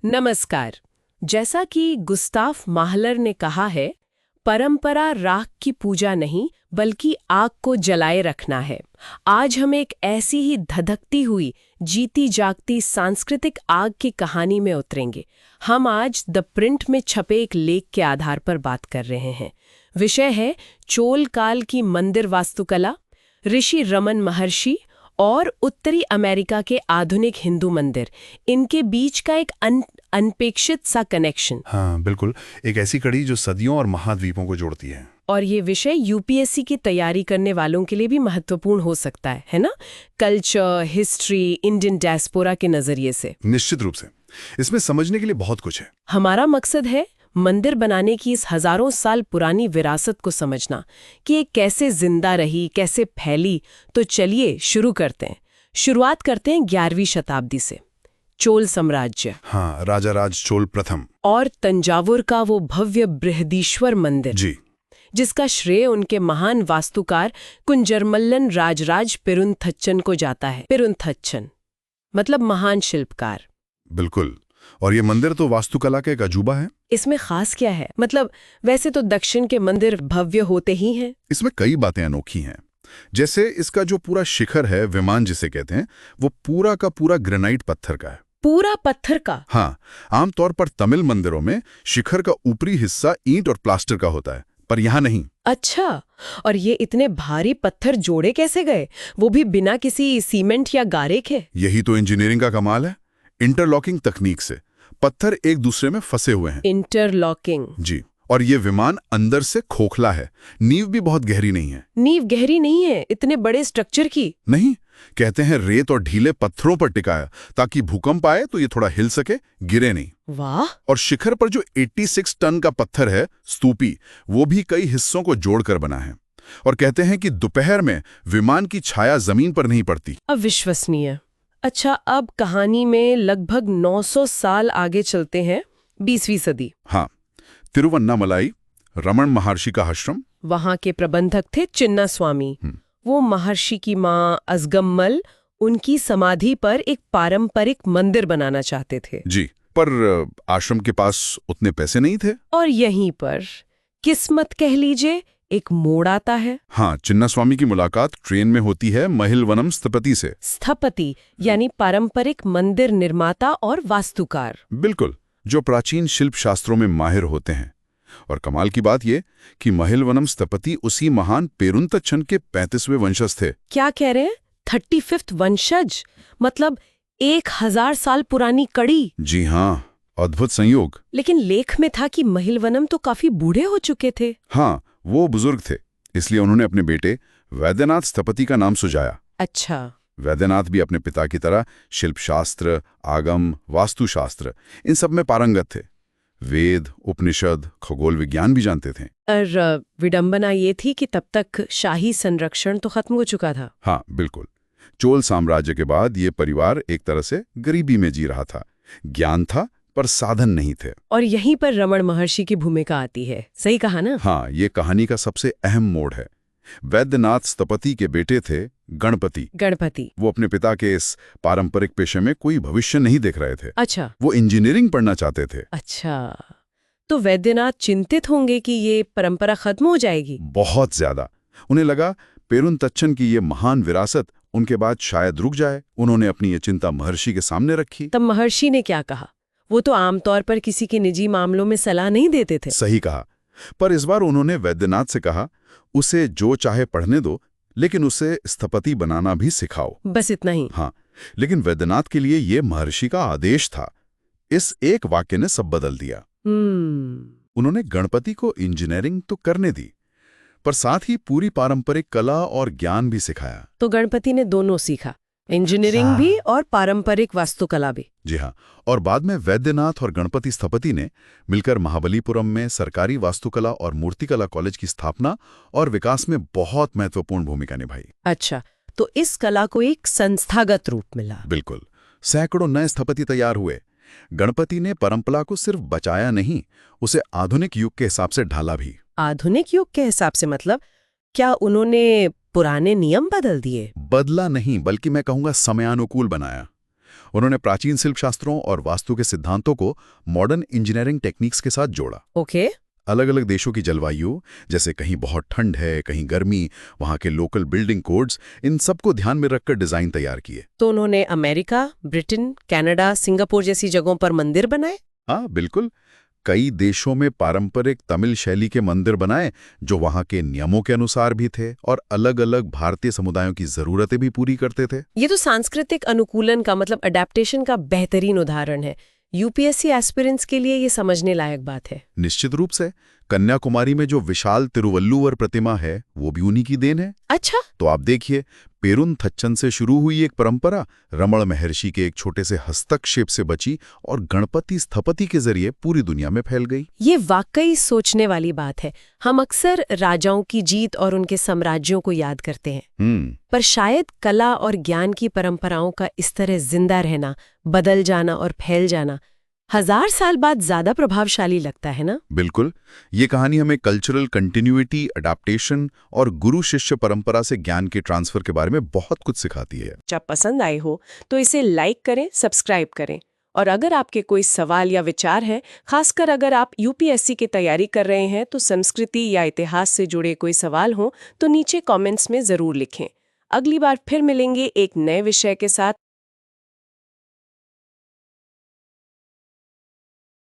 नमस्कार। जैसा कि गुस्ताफ माहलर ने कहा है, परंपरा राख की पूजा नहीं बल्कि आग को जलाए रखना है। आज हम एक ऐसी ही धधकती हुई, जीती जागती सांस्कृतिक आग की कहानी में उतरेंगे। हम आज द प्रिंट में छपे एक लेख के आधार पर बात कर रहे हैं। विषय है चोल काल की मंदिर वास्तुकला, ऋषि रमन महर्षि और उत्तरी अमेरिका के आधुनिक हिंदू मंदिर। इनके बीच का एक अनपेक्षित सा कनेक्शन। हाँ बिल्कुल, एक ऐसी कड़ी जो सदियों और महाद्वीपों को जोड़ती है। और ये विषय यूपीएससी की तैयारी करने वालों के लिए भी महत्वपूर्ण हो सकता है ना? कल्चर, हिस्ट्री, इंडियन डायस्पोरा के नजरिए से। निश्चित रूप से इसमें समझने के लिए बहुत कुछ है। हमारा मकसद है मंदिर बनाने की इस हजारों साल पुरानी विरासत को समझना कि ये कैसे जिंदा रही, कैसे फैली। तो चलिए शुरू करते हैं। शुरुआत करते हैं 11वीं शताब्दी से। चोल साम्राज्य। हाँ, राजा राज चोल प्रथम। और तंजावुर का वो भव्य बृहदीश्वर मंदिर जी, जिसका श्रेय उनके महान वास्तुकार कुंजरमल्लन राजराज पेरुंथच्चन को जाता है। पेरुंथच्चन मतलब महान शिल्पकार। बिल्कुल। और ये मंदिर तो वास्तुकला का एक अजूबा है। इसमें खास क्या है? मतलब वैसे तो दक्षिण के मंदिर भव्य होते ही हैं। इसमें कई बातें अनोखी हैं। जैसे इसका जो पूरा शिखर है, विमान जिसे कहते हैं, वो पूरा का पूरा ग्रेनाइट पत्थर का है। पूरा पत्थर का? हाँ, आमतौर पर तमिल मंदिरों में शिखर का ऊपरी हिस्सा ईंट और प्लास्टर का होता है, पर यहाँ नहीं। अच्छा, और ये इतने भारी पत्थर जोड़े कैसे गए, वो भी बिना किसी सीमेंट या गारे के? यही तो इंजीनियरिंग का कमाल है। इंटरलॉकिंग तकनीक से पत्थर एक दूसरे में फंसे हुए हैं। इंटरलॉकिंग? जी। और ये विमान अंदर से खोखला है, नींव भी बहुत गहरी नहीं है। नींव गहरी नहीं है इतने बड़े स्ट्रक्चर की? नहीं, कहते हैं रेत और ढीले पत्थरों पर टिकाया ताकि भूकंप आए तो ये थोड़ा हिल सके, गिरे नहीं। वाह। और शिखर पर जो 86 टन का पत्थर है, स्तूपी, वो भी कई हिस्सों को जोड़कर बना है। और कहते हैं कि दोपहर में विमान की छाया जमीन पर नहीं पड़ती। अविश्वसनीय। अच्छा, अब कहानी में लगभग 900 साल आगे चलते हैं, 20वीं सदी। हाँ, तिरुवन्नामलाई, रमन महर्षि का आश्रम। वहां के प्रबंधक थे चिन्ना स्वामी। वो महर्षि की मां अजगम्मल, उनकी समाधि पर एक पारंपरिक मंदिर बनाना चाहते थे। जी, पर आश्रम के पास उतने पैसे नहीं थे। और यहीं पर किस्मत कह लीजिए एक मोड़ आता है। हाँ, चिन्ना स्वामी की मुलाकात ट्रेन में होती है महिलवनम स्थपति से। स्थपति यानी पारंपरिक मंदिर निर्माता और वास्तुकार। बिल्कुल, जो प्राचीन शिल्प शास्त्रों में माहिर होते हैं। और कमाल की बात यह कि महिलवनम स्थपति उसी महान पेरुंतच्चन के 35वें वंशज थे। क्या कह रहे हैं? 35th वंशज? मतलब 1000 साल पुरानी कड़ी। जी हाँ, अद्भुत संयोग। लेकिन लेख में था कि महिलवनम तो काफी बूढ़े हो चुके थे। हाँ, वो बुजुर्ग थे, इसलिए उन्होंने अपने बेटे वैद्यनाथ स्थपति का नाम सुझाया। अच्छा। वैद्यनाथ भी अपने पिता की तरह शिल्पशास्त्र, आगम, वास्तुशास्त्र, इन सब में पारंगत थे। वेद, उपनिषद, खगोल विज्ञान भी जानते थे। और विडंबना ये थी कि तब तक शाही संरक्षण तो खत्म हो चुका था। हाँ बिल्कुल, चोल साम्राज्य के बाद ये परिवार एक तरह से गरीबी में जी रहा था। ज्ञान था पर साधन नहीं थे। और यहीं पर रमन महर्षि की भूमिका आती है। सही कहा ना? हाँ, ये कहानी का सबसे अहम मोड़ है। वैद्यनाथ स्थपति के बेटे थे गणपति। वो अपने पिता के इस पारंपरिक पेशे में कोई भविष्य नहीं देख रहे थे। अच्छा। वो इंजीनियरिंग पढ़ना चाहते थे। अच्छा, तो वैद्यनाथ चिंतित होंगे कि ये परंपरा खत्म हो जाएगी। बहुत ज्यादा। उन्हें लगा पेरुंतच्चन की ये महान विरासत उनके बाद शायद रुक जाए। उन्होंने अपनी ये चिंता महर्षि के सामने रखी। तब महर्षि ने क्या कहा? वो तो आमतौर पर किसी के निजी मामलों में सलाह नहीं देते थे। सही कहा, पर इस बार उन्होंने वैद्यनाथ से कहा, उसे जो चाहे पढ़ने दो, लेकिन उसे स्थपति बनाना भी सिखाओ। बस इतना ही? हाँ, लेकिन वैद्यनाथ के लिए ये महर्षि का आदेश था। इस एक वाक्य ने सब बदल दिया। उन्होंने गणपति को इंजीनियरिंग तो करने दी, पर साथ ही पूरी पारंपरिक कला और ज्ञान भी सिखाया। तो गणपति ने दोनों सीखा, इंजीनियरिंग भी और पारंपरिक वास्तुकला भी। जी हाँ, और बाद में वैद्यनाथ और गणपति स्थपति ने मिलकर महाबलीपुरम में सरकारी वास्तुकला और मूर्तिकला कॉलेज की स्थापना और विकास में बहुत महत्वपूर्ण भूमिका निभाई। अच्छा, तो इस कला को एक संस्थागत रूप मिला। बिल्कुल, सैकड़ों नए स्थपति तैयार हुए। गणपति ने परंपरा को सिर्फ बचाया नहीं, उसे आधुनिक युग के हिसाब से ढाला भी। आधुनिक युग के हिसाब से मतलब क्या उन्होंने पुराने नियम बदल दिए? बदला नहीं, बल्कि मैं कहूंगा समयानुकूल बनाया। उन्होंने प्राचीन शिल्प शास्त्रों और वास्तु के सिद्धांतों को मॉडर्न इंजीनियरिंग टेक्निक्स के साथ जोड़ा। ओके। अलग अलग देशों की जलवायु, जैसे कहीं बहुत ठंड है, कहीं गर्मी, वहाँ के लोकल बिल्डिंग कोड्स, इन सबको ध्यान में रखकर डिजाइन तैयार किए। तो उन्होंने अमेरिका, ब्रिटेन, कनाडा, सिंगापुर जैसी जगहों पर मंदिर बनाए? हाँ बिल्कुल। कई देशों में पारंपरिक तमिल शैली के मंदिर बनाए जो वहाँ के नियमों के अनुसार भी थे और अलग अलग भारतीय समुदायों की जरूरतें भी पूरी करते थे। ये तो सांस्कृतिक अनुकूलन का मतलब अडेप्टेशन का बेहतरीन उदाहरण है। यूपीएससी एस्पिरेंट्स के लिए ये समझने लायक बात है। निश्चित रूप से। कन्याकुमारी में जो विशाल तिरुवल्लुवर प्रतिमा है वो भी उन्हीं की देन है। अच्छा। तो आप देखिए, पेरुंथच्चन से शुरू हुई एक परंपरा रमण महर्षि के एक छोटे से हस्तक्षेप से बची और गणपति स्थपति के जरिए पूरी दुनिया में फैल गई। ये वाकई सोचने वाली बात है। हम अक्सर राजाओं की जीत और उनके साम्राज्यों को याद करते हैं, पर शायद कला और ज्ञान की परंपराओं का इस तरह जिंदा रहना, बदल जाना और फैल जाना 1000 साल बाद ज्यादा प्रभावशाली लगता है ना? बिल्कुल। ये कहानी हमें कल्चरल कंटिन्यूटी, अडैप्टेशन और गुरु शिष्य परंपरा से ज्ञान के ट्रांसफर के बारे में बहुत कुछ सिखाती है। जब पसंद आई हो तो इसे लाइक करें, सब्सक्राइब करें। और अगर आपके कोई सवाल या विचार है, खासकर अगर आप यूपीएससी की तैयारी कर रहे हैं, तो संस्कृति या इतिहास से जुड़े कोई सवाल हो तो नीचे कमेंट्स में जरूर लिखें। अगली बार फिर मिलेंगे एक नए विषय के साथ।